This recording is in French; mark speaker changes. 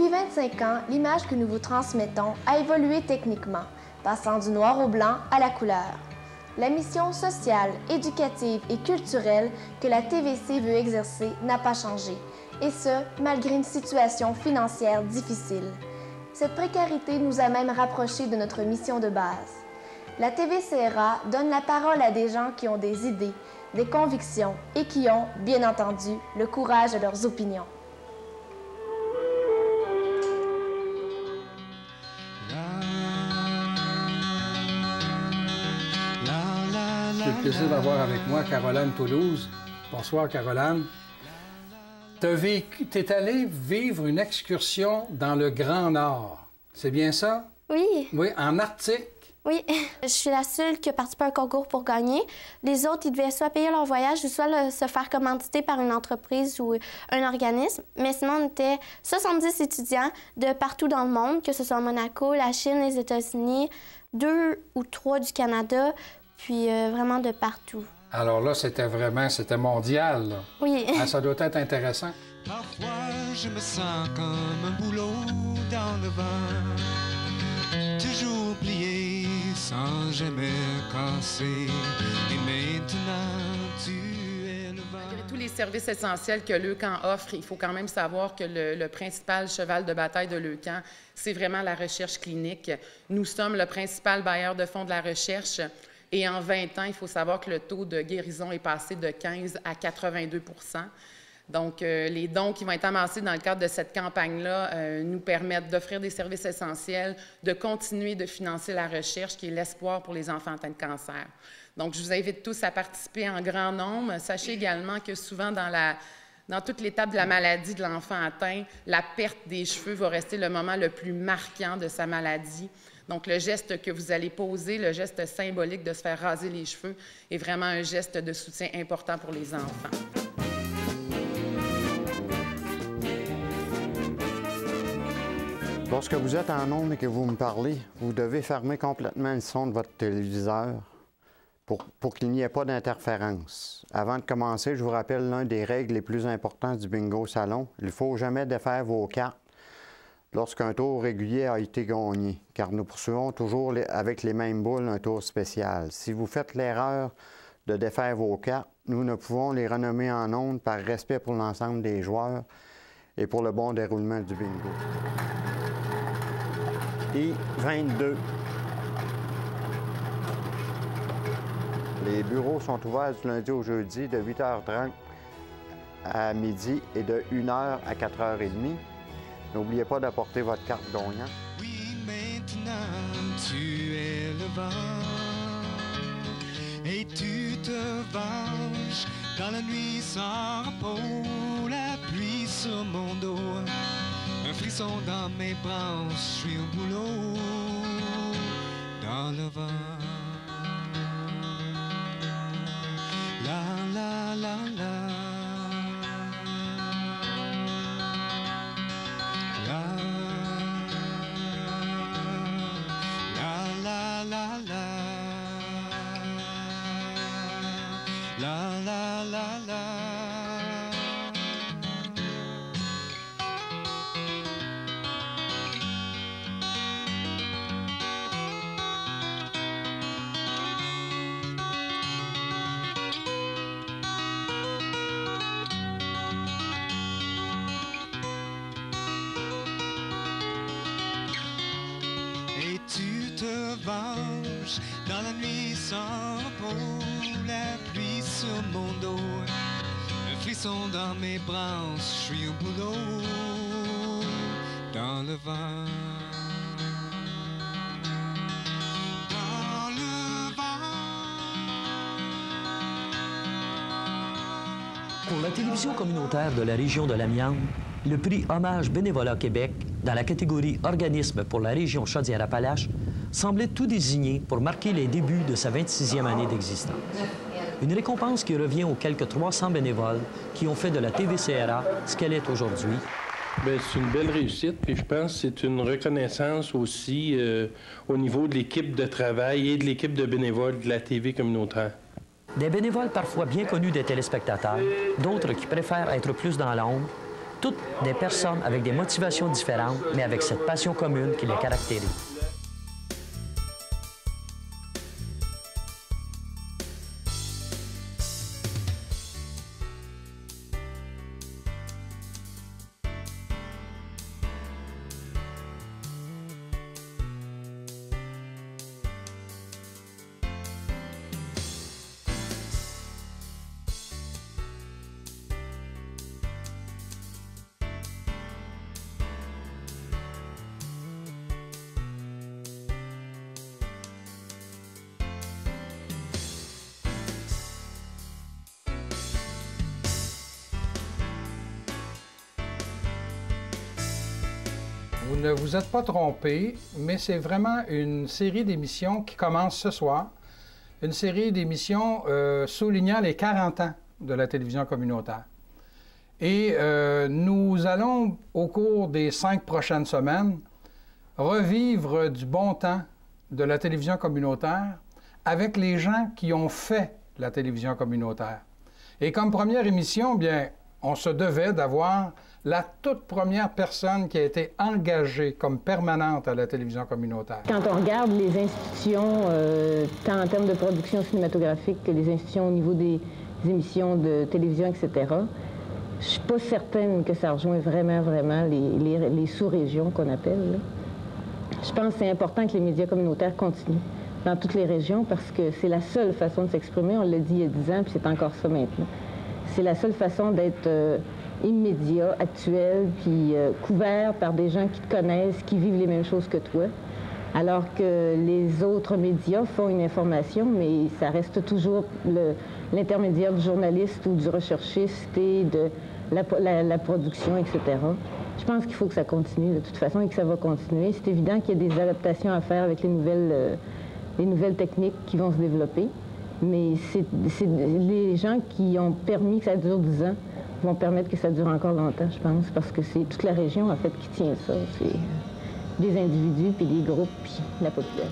Speaker 1: Depuis 25 ans, l'image que nous vous transmettons a évolué techniquement, passant du noir au blanc à la couleur. La mission sociale, éducative et culturelle que la TVC veut exercer n'a pas changé, et ce, malgré une situation financière difficile. Cette précarité nous a même rapprochés de notre mission de base. La TVCRA donne la parole à des gens qui ont des idées, des convictions et qui ont, bien entendu, le courage de leurs opinions.
Speaker 2: J'ai le plaisir d'avoir avec moi Caroline Toulouse. Bonsoir, Caroline. T'es allée vivre une excursion dans le Grand Nord. C'est bien ça?
Speaker 3: Oui.
Speaker 2: Oui, en Arctique?
Speaker 3: Oui. Je suis la seule qui a participé à un concours pour gagner. Les autres, ils devaient soit payer leur voyage ou soit se faire commanditer par une entreprise ou un organisme. Mais sinon, on était 70 étudiants de partout dans le monde, que ce soit Monaco, la Chine, les États-Unis, 2 ou 3 du Canada, puis vraiment de partout.
Speaker 2: Alors là, c'était mondial, là.
Speaker 3: Oui.
Speaker 2: Ah, ça doit être intéressant.
Speaker 4: Parfois, je me sens comme un boulot dans le vent, toujours plié, sans jamais casser. Et maintenant, tu es le vent.
Speaker 5: Malgré tous les services essentiels que Leucan offre, il faut quand même savoir que le principal cheval de bataille de Leucan, c'est vraiment la recherche clinique. Nous sommes le principal bailleur de fonds de la recherche. Et en 20 ans, il faut savoir que le taux de guérison est passé de 15 à 82 %. Donc, les dons qui vont être amassés dans le cadre de cette campagne-là nous permettent d'offrir des services essentiels, de continuer de financer la recherche, qui est l'espoir pour les enfants atteints de cancer. Donc, je vous invite tous à participer en grand nombre. Sachez également que souvent, dans toute l'étape de la maladie de l'enfant atteint, la perte des cheveux va rester le moment le plus marquant de sa maladie. Donc, le geste que vous allez poser, le geste symbolique de se faire raser les cheveux, est vraiment un geste de soutien important pour les enfants.
Speaker 6: Lorsque vous êtes en ondes et que vous me parlez, vous devez fermer complètement le son de votre téléviseur pour qu'il n'y ait pas d'interférence. Avant de commencer, je vous rappelle l'une des règles les plus importantes du bingo salon. Il ne faut jamais défaire vos cartes lorsqu'un tour régulier a été gagné, car nous poursuivons toujours avec les mêmes boules un tour spécial. Si vous faites l'erreur de défaire vos cartes, nous ne pouvons les renommer en ondes par respect pour l'ensemble des joueurs et pour le bon déroulement du bingo. Et 22. Les bureaux sont ouverts du lundi au jeudi de 8h30 à midi et de 1h à 4h30. N'oubliez pas d'apporter votre carte gagnante.
Speaker 4: Oui, maintenant, tu es le vent et tu te venges dans la nuit sans repos, la pluie sur mon dos, un frisson dans mes branches, je suis au boulot dans le vent. La la la la. Et tu te venges dans la nuit sans repos, la pluie sur mon dos, un frisson dans mes branches, je suis au boulot dans le vent. Dans le vent.
Speaker 7: Pour la télévision communautaire de la région de l'Amiante, le prix Hommage Bénévolat Québec, dans la catégorie Organisme pour la région Chaudière-Appalaches, semblait tout désigné pour marquer les débuts de sa 26e année d'existence. Une récompense qui revient aux quelques 300 bénévoles qui ont fait de la TVCRA ce qu'elle est aujourd'hui.
Speaker 8: Bien, c'est une belle réussite, puis je pense que c'est une reconnaissance aussi au niveau de l'équipe de travail et de l'équipe de bénévoles de la TV communautaire.
Speaker 7: Des bénévoles parfois bien connus des téléspectateurs, d'autres qui préfèrent être plus dans l'ombre, Toutes des personnes avec des motivations différentes, mais avec cette passion commune qui les caractérise.
Speaker 2: Vous ne vous êtes pas trompé, mais c'est vraiment une série d'émissions qui commence ce soir. Une série d'émissions soulignant les 40 ans de la télévision communautaire. Et nous allons, au cours des 5 prochaines semaines, revivre du bon temps de la télévision communautaire avec les gens qui ont fait la télévision communautaire. Et comme première émission, bien, on se devait d'avoir la toute première personne qui a été engagée comme permanente à la télévision communautaire.
Speaker 9: Quand on regarde les institutions, tant en termes de production cinématographique que les institutions au niveau des émissions de télévision, etc., je ne suis pas certaine que ça rejoint vraiment les sous-régions qu'on appelle, là. Je pense que c'est important que les médias communautaires continuent dans toutes les régions parce que c'est la seule façon de s'exprimer. On l'a dit il y a 10 ans, puis c'est encore ça maintenant. C'est la seule façon d'être immédiat, actuel, puis couvert par des gens qui te connaissent, qui vivent les mêmes choses que toi. Alors que les autres médias font une information, mais ça reste toujours l'intermédiaire du journaliste ou du recherchiste et de la production, etc. Je pense qu'il faut que ça continue de toute façon et que ça va continuer. C'est évident qu'il y a des adaptations à faire avec les nouvelles techniques qui vont se développer. Mais c'est les gens qui ont permis que ça dure 10 ans vont permettre que ça dure encore longtemps, je pense, parce que c'est toute la région, en fait, qui tient ça. C'est des individus, puis des groupes, puis la population.